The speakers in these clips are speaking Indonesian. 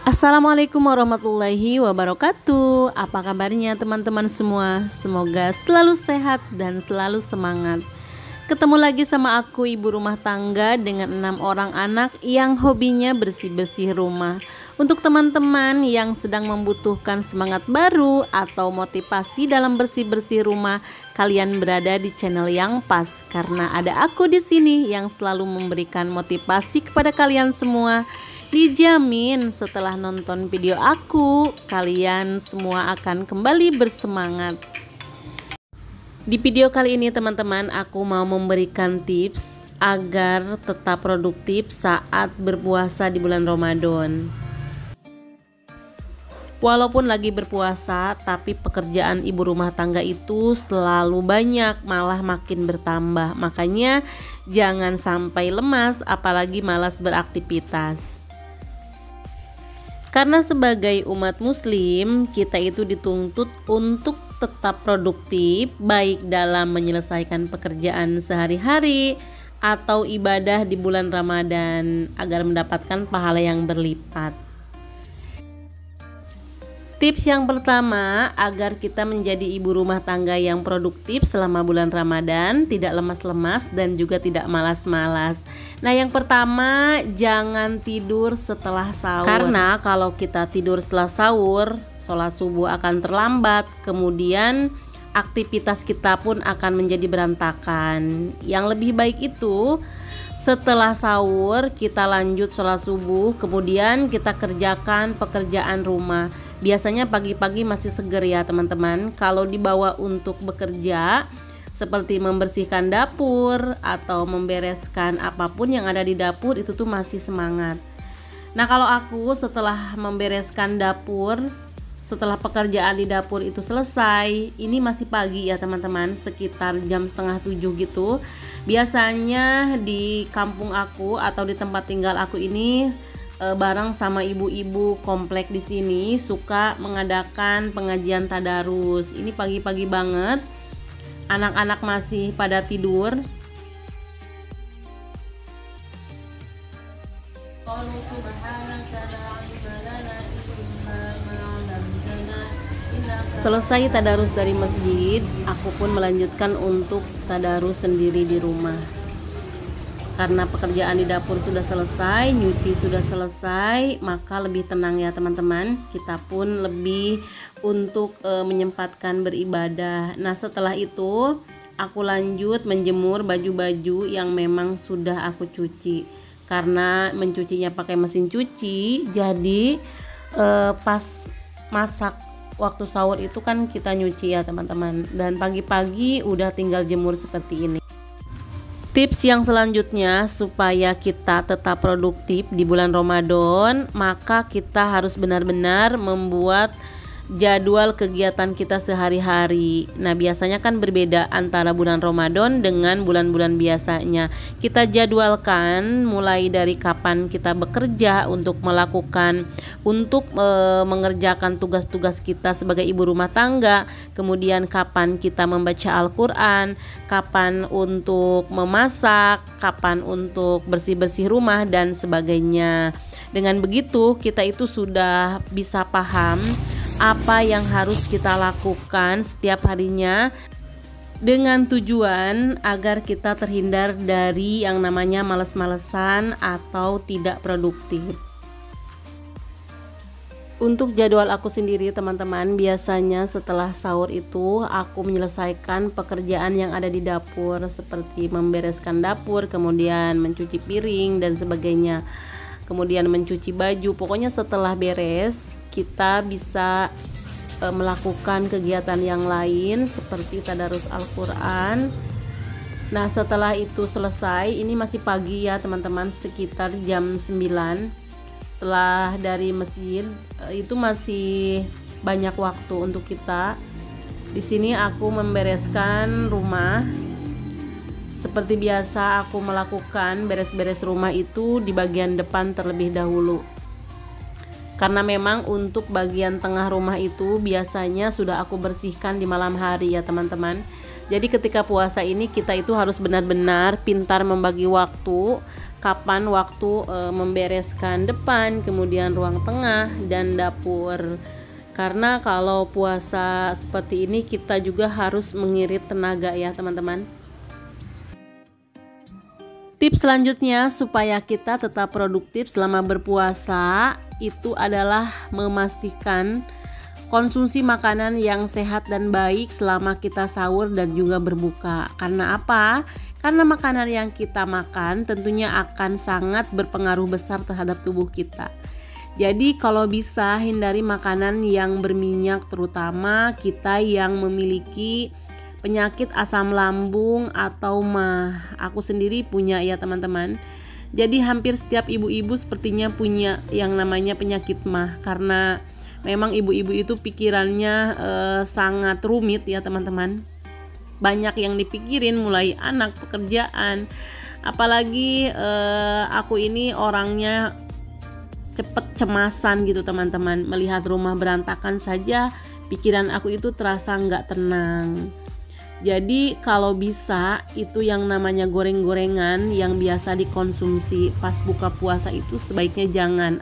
Assalamualaikum warahmatullahi wabarakatuh. Apa kabarnya teman-teman semua? Semoga selalu sehat dan selalu semangat. Ketemu lagi sama aku, ibu rumah tangga dengan 6 orang anak yang hobinya bersih-bersih rumah. Untuk teman-teman yang sedang membutuhkan semangat baru atau motivasi dalam bersih-bersih rumah, kalian berada di channel yang pas karena ada aku di sini yang selalu memberikan motivasi kepada kalian semua. Dijamin setelah nonton video aku, kalian semua akan kembali bersemangat. Di video kali ini teman-teman, aku mau memberikan tips agar tetap produktif saat berpuasa di bulan Ramadan. Walaupun lagi berpuasa, tapi pekerjaan ibu rumah tangga itu selalu banyak, malah makin bertambah. Makanya jangan sampai lemas, apalagi malas beraktivitas. Karena sebagai umat muslim, kita itu dituntut untuk tetap produktif, baik dalam menyelesaikan pekerjaan sehari-hari atau ibadah di bulan Ramadan agar mendapatkan pahala yang berlipat. Tips yang pertama, agar kita menjadi ibu rumah tangga yang produktif selama bulan Ramadan, tidak lemas-lemas dan juga tidak malas-malas. Nah, yang pertama, jangan tidur setelah sahur. Karena kalau kita tidur setelah sahur, sholat subuh akan terlambat, kemudian aktivitas kita pun akan menjadi berantakan. Yang lebih baik itu, setelah sahur kita lanjut sholat subuh, kemudian kita kerjakan pekerjaan rumah. Biasanya pagi-pagi masih seger ya teman-teman. Kalau dibawa untuk bekerja seperti membersihkan dapur atau membereskan apapun yang ada di dapur, itu tuh masih semangat. Nah, kalau aku setelah membereskan dapur, setelah pekerjaan di dapur itu selesai, ini masih pagi ya teman-teman, sekitar jam 6:30 gitu. Biasanya di kampung aku atau di tempat tinggal aku ini bareng sama ibu-ibu komplek di sini suka mengadakan pengajian tadarus. Ini pagi-pagi banget, anak-anak masih pada tidur. Selesai tadarus dari masjid, aku pun melanjutkan untuk tadarus sendiri di rumah. Karena pekerjaan di dapur sudah selesai, nyuci sudah selesai, maka lebih tenang ya teman-teman. Kita pun lebih untuk menyempatkan beribadah. Nah, setelah itu aku lanjut menjemur baju-baju yang memang sudah aku cuci. Karena mencucinya pakai mesin cuci, jadi pas masak waktu sahur itu kan kita nyuci ya teman-teman. Dan pagi-pagi udah tinggal jemur seperti ini. Tips yang selanjutnya supaya kita tetap produktif di bulan Ramadan, maka kita harus benar-benar membuat jadwal kegiatan kita sehari-hari. Nah, biasanya kan berbeda antara bulan Ramadan dengan bulan-bulan biasanya. Kita jadwalkan mulai dari kapan kita bekerja untuk mengerjakan tugas-tugas kita sebagai ibu rumah tangga, kemudian kapan kita membaca Al-Quran, kapan untuk memasak, kapan untuk bersih-bersih rumah dan sebagainya. Dengan begitu kita itu sudah bisa paham apa yang harus kita lakukan setiap harinya, dengan tujuan agar kita terhindar dari yang namanya malas-malesan atau tidak produktif. Untuk jadwal aku sendiri teman-teman, biasanya setelah sahur itu aku menyelesaikan pekerjaan yang ada di dapur, seperti membereskan dapur, kemudian mencuci piring dan sebagainya, kemudian mencuci baju. Pokoknya setelah beres kita bisa melakukan kegiatan yang lain seperti tadarus Al-Quran. Nah, setelah itu selesai, ini masih pagi ya teman-teman, sekitar jam 9. Setelah dari masjid itu masih banyak waktu untuk kita. Di sini aku membereskan rumah. Seperti biasa aku melakukan beres-beres rumah itu di bagian depan terlebih dahulu. Karena memang untuk bagian tengah rumah itu biasanya sudah aku bersihkan di malam hari ya teman-teman. Jadi ketika puasa ini kita itu harus benar-benar pintar membagi waktu kapan waktu membereskan depan, kemudian ruang tengah dan dapur. Karena kalau puasa seperti ini kita juga harus mengirit tenaga ya teman-teman. Tips selanjutnya supaya kita tetap produktif selama berpuasa itu adalah memastikan konsumsi makanan yang sehat dan baik selama kita sahur dan juga berbuka. Karena apa? Karena makanan yang kita makan tentunya akan sangat berpengaruh besar terhadap tubuh kita. Jadi kalau bisa hindari makanan yang berminyak, terutama kita yang memiliki penyakit asam lambung atau mah. Aku sendiri punya ya teman-teman. Jadi hampir setiap ibu-ibu sepertinya punya yang namanya penyakit mah, karena memang ibu-ibu itu pikirannya sangat rumit ya teman-teman. Banyak yang dipikirin, mulai anak, pekerjaan. Apalagi aku ini orangnya cepet cemasan gitu teman-teman. Melihat rumah berantakan saja pikiran aku itu terasa nggak tenang. Jadi kalau bisa itu yang namanya goreng-gorengan yang biasa dikonsumsi pas buka puasa itu sebaiknya jangan,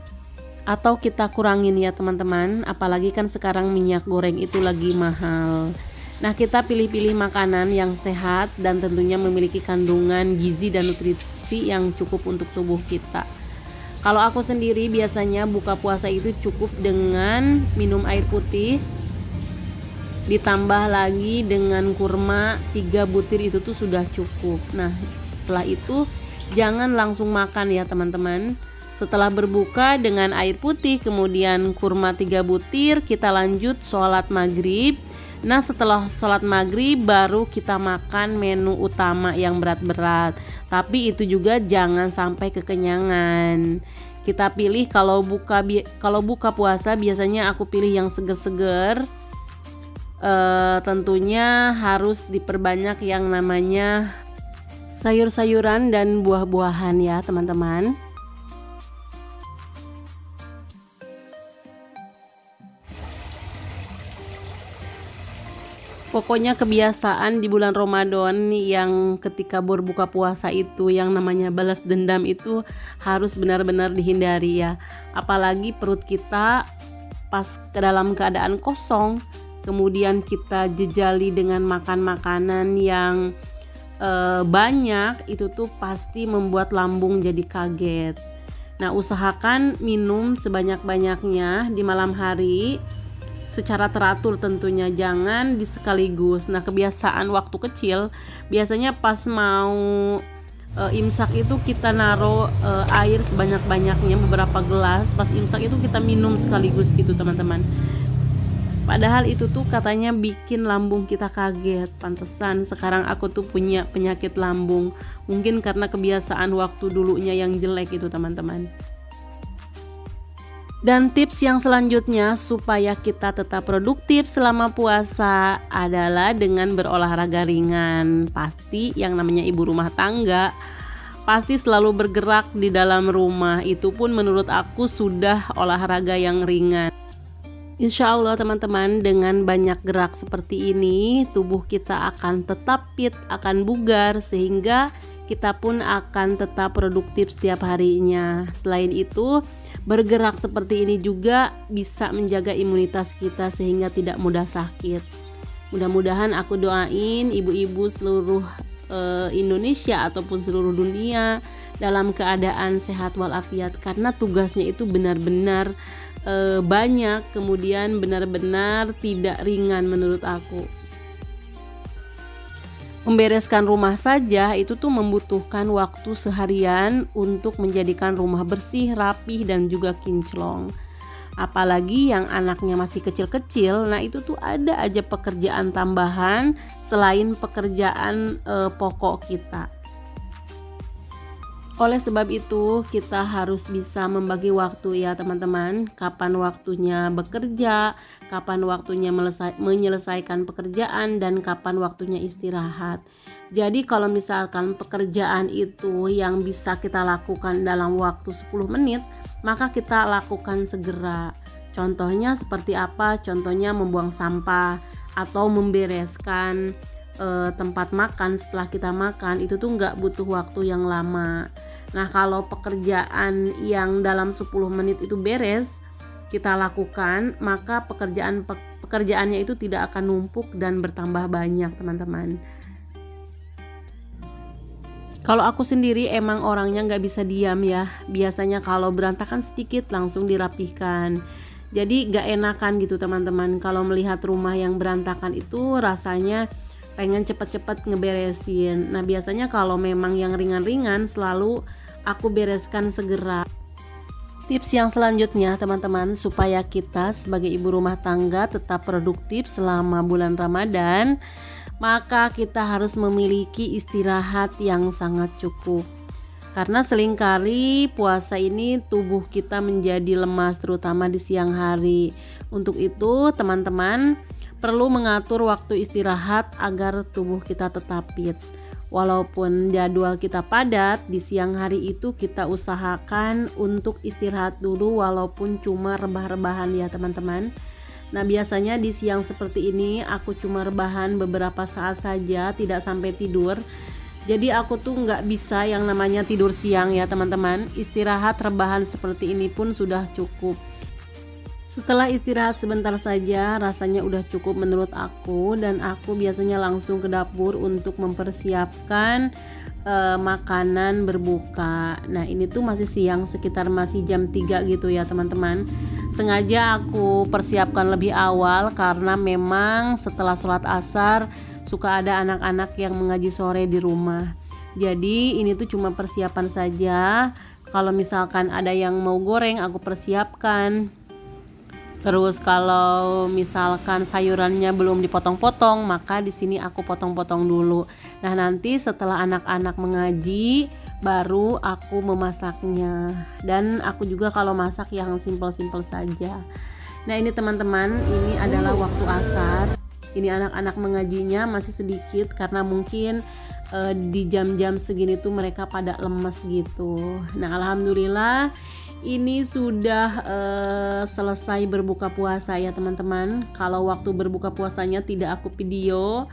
atau kita kurangin ya teman-teman. Apalagi kan sekarang minyak goreng itu lagi mahal. Nah, kita pilih-pilih makanan yang sehat dan tentunya memiliki kandungan gizi dan nutrisi yang cukup untuk tubuh kita. Kalau aku sendiri biasanya buka puasa itu cukup dengan minum air putih, ditambah lagi dengan kurma 3 butir itu tuh sudah cukup. Nah, setelah itu jangan langsung makan ya teman-teman. Setelah berbuka dengan air putih kemudian kurma 3 butir, kita lanjut sholat maghrib. Nah, setelah sholat maghrib baru kita makan menu utama yang berat-berat. Tapi itu juga jangan sampai kekenyangan. Kita pilih kalau buka puasa biasanya aku pilih yang seger-seger. Tentunya harus diperbanyak yang namanya sayur-sayuran dan buah-buahan ya teman-teman. Pokoknya kebiasaan di bulan Ramadan yang ketika berbuka puasa itu yang namanya balas dendam itu harus benar-benar dihindari ya. Apalagi perut kita pas ke dalam keadaan kosong, kemudian kita jejali dengan makan makanan yang banyak, itu tuh pasti membuat lambung jadi kaget. Nah, usahakan minum sebanyak-banyaknya di malam hari secara teratur tentunya, jangan sekaligus. Nah, kebiasaan waktu kecil biasanya pas mau imsak itu kita naruh air sebanyak-banyaknya beberapa gelas, pas imsak itu kita minum sekaligus gitu teman-teman. Padahal itu tuh katanya bikin lambung kita kaget. Pantesan sekarang aku tuh punya penyakit lambung. Mungkin karena kebiasaan waktu dulunya yang jelek itu teman-teman. Dan tips yang selanjutnya supaya kita tetap produktif selama puasa adalah dengan berolahraga ringan. Pasti yang namanya ibu rumah tangga pasti selalu bergerak di dalam rumah. Itu pun menurut aku sudah olahraga yang ringan. Insya Allah teman-teman, dengan banyak gerak seperti ini tubuh kita akan tetap fit, akan bugar, sehingga kita pun akan tetap produktif setiap harinya. Selain itu, bergerak seperti ini juga bisa menjaga imunitas kita sehingga tidak mudah sakit. Mudah-mudahan aku doain ibu-ibu seluruh Indonesia ataupun seluruh dunia dalam keadaan sehat walafiat, karena tugasnya itu benar-benar banyak, kemudian benar-benar tidak ringan menurut aku. Membereskan rumah saja itu tuh membutuhkan waktu seharian untuk menjadikan rumah bersih, rapih, dan juga kinclong. Apalagi yang anaknya masih kecil-kecil, nah itu tuh ada aja pekerjaan tambahan selain pekerjaan pokok kita. Oleh sebab itu kita harus bisa membagi waktu ya teman-teman. Kapan waktunya bekerja, kapan waktunya menyelesaikan pekerjaan, dan kapan waktunya istirahat. Jadi kalau misalkan pekerjaan itu yang bisa kita lakukan dalam waktu 10 menit, maka kita lakukan segera. Contohnya seperti apa? Contohnya membuang sampah atau membereskan tempat makan. Setelah kita makan itu tuh nggak butuh waktu yang lama. Nah, kalau pekerjaan yang dalam 10 menit itu beres kita lakukan, maka pekerjaannya itu tidak akan numpuk dan bertambah banyak, teman-teman. Kalau aku sendiri emang orangnya nggak bisa diam ya. Biasanya kalau berantakan sedikit langsung dirapihkan. Jadi nggak enakan gitu teman-teman. Kalau melihat rumah yang berantakan itu rasanya pengen cepet-cepet ngeberesin. Nah, biasanya kalau memang yang ringan-ringan selalu aku bereskan segera. Tips yang selanjutnya teman-teman, supaya kita sebagai ibu rumah tangga tetap produktif selama bulan Ramadan, maka kita harus memiliki istirahat yang sangat cukup. Karena seringkali puasa ini tubuh kita menjadi lemas, terutama di siang hari. Untuk itu teman-teman perlu mengatur waktu istirahat agar tubuh kita tetap fit. Walaupun jadwal kita padat, di siang hari itu kita usahakan untuk istirahat dulu walaupun cuma rebah-rebahan ya teman-teman. Nah, biasanya di siang seperti ini aku cuma rebahan beberapa saat saja, tidak sampai tidur. Jadi aku tuh nggak bisa yang namanya tidur siang ya teman-teman. Istirahat rebahan seperti ini pun sudah cukup. Setelah istirahat sebentar saja rasanya udah cukup menurut aku, dan aku biasanya langsung ke dapur untuk mempersiapkan makanan berbuka. Nah, ini tuh masih siang, sekitar masih jam 3 gitu ya teman-teman. Sengaja aku persiapkan lebih awal karena memang setelah sholat asar suka ada anak-anak yang mengaji sore di rumah. Jadi ini tuh cuma persiapan saja. Kalau misalkan ada yang mau goreng aku persiapkan. Terus kalau misalkan sayurannya belum dipotong-potong, maka di sini aku potong-potong dulu. Nah, nanti setelah anak-anak mengaji baru aku memasaknya. Dan aku juga kalau masak yang simpel-simpel saja. Nah, ini teman-teman, ini adalah waktu asar. Ini anak-anak mengajinya masih sedikit karena mungkin di jam-jam segini tuh mereka pada lemes gitu. Nah, alhamdulillah ini sudah selesai berbuka puasa ya teman-teman. Kalau waktu berbuka puasanya tidak aku video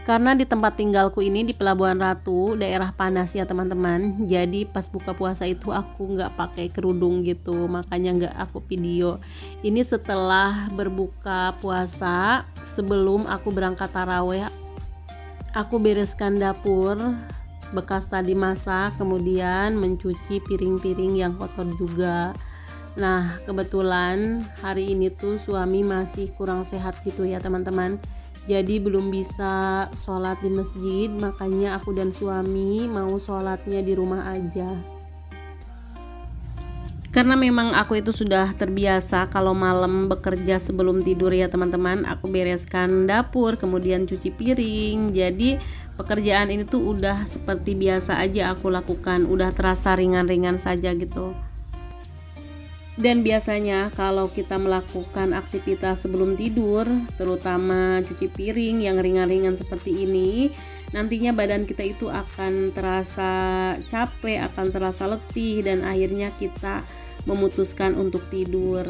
karena di tempat tinggalku ini di Pelabuhan Ratu, daerah panas ya teman-teman. Jadi pas buka puasa itu aku nggak pakai kerudung gitu, makanya nggak aku video. Ini setelah berbuka puasa, sebelum aku berangkat taraweh, aku bereskan dapur bekas tadi masak, kemudian mencuci piring-piring yang kotor juga. Nah, kebetulan hari ini tuh suami masih kurang sehat gitu ya teman-teman. Jadi belum bisa sholat di masjid, makanya aku dan suami mau sholatnya di rumah aja. Karena memang aku itu sudah terbiasa kalau malam bekerja sebelum tidur ya teman-teman. Aku bereskan dapur, kemudian cuci piring. Jadi pekerjaan ini tuh udah seperti biasa aja aku lakukan, udah terasa ringan-ringan saja gitu. Dan biasanya kalau kita melakukan aktivitas sebelum tidur, terutama cuci piring yang ringan-ringan seperti ini, nantinya badan kita itu akan terasa capek, akan terasa letih, dan akhirnya kita memutuskan untuk tidur.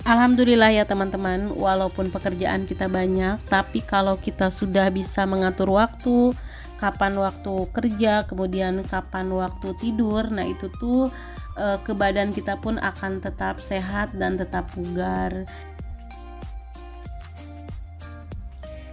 Alhamdulillah ya teman-teman, walaupun pekerjaan kita banyak, tapi kalau kita sudah bisa mengatur waktu, kapan waktu kerja, kemudian kapan waktu tidur, nah itu tuh ke badan kita pun akan tetap sehat dan tetap bugar.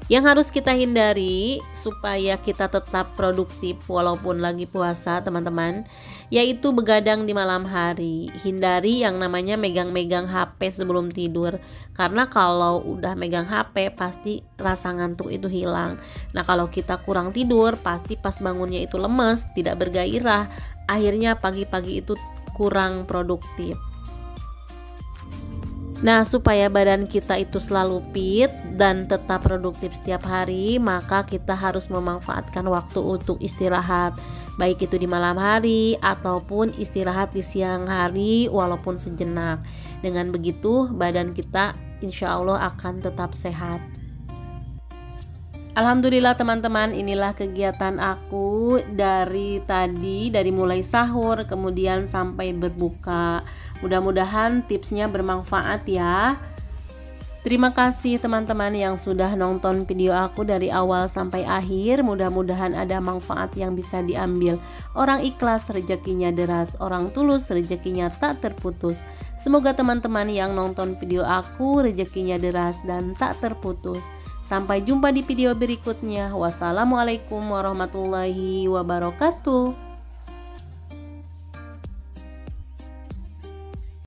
Yang harus kita hindari supaya kita tetap produktif walaupun lagi puasa teman-teman, yaitu begadang di malam hari. Hindari yang namanya megang-megang HP sebelum tidur, karena kalau udah megang HP pasti rasa ngantuk itu hilang. Nah, kalau kita kurang tidur pasti pas bangunnya itu lemes, tidak bergairah, akhirnya pagi-pagi itu kurang produktif. Nah, supaya badan kita itu selalu fit dan tetap produktif setiap hari, maka kita harus memanfaatkan waktu untuk istirahat, baik itu di malam hari ataupun istirahat di siang hari walaupun sejenak. Dengan begitu badan kita insya Allah akan tetap sehat. Alhamdulillah teman-teman, inilah kegiatan aku dari tadi, dari mulai sahur kemudian sampai berbuka. Mudah-mudahan tipsnya bermanfaat ya. Terima kasih teman-teman yang sudah nonton video aku dari awal sampai akhir. Mudah-mudahan ada manfaat yang bisa diambil. Orang ikhlas rezekinya deras, orang tulus rezekinya tak terputus. Semoga teman-teman yang nonton video aku rezekinya deras dan tak terputus. Sampai jumpa di video berikutnya. Wassalamualaikum warahmatullahi wabarakatuh.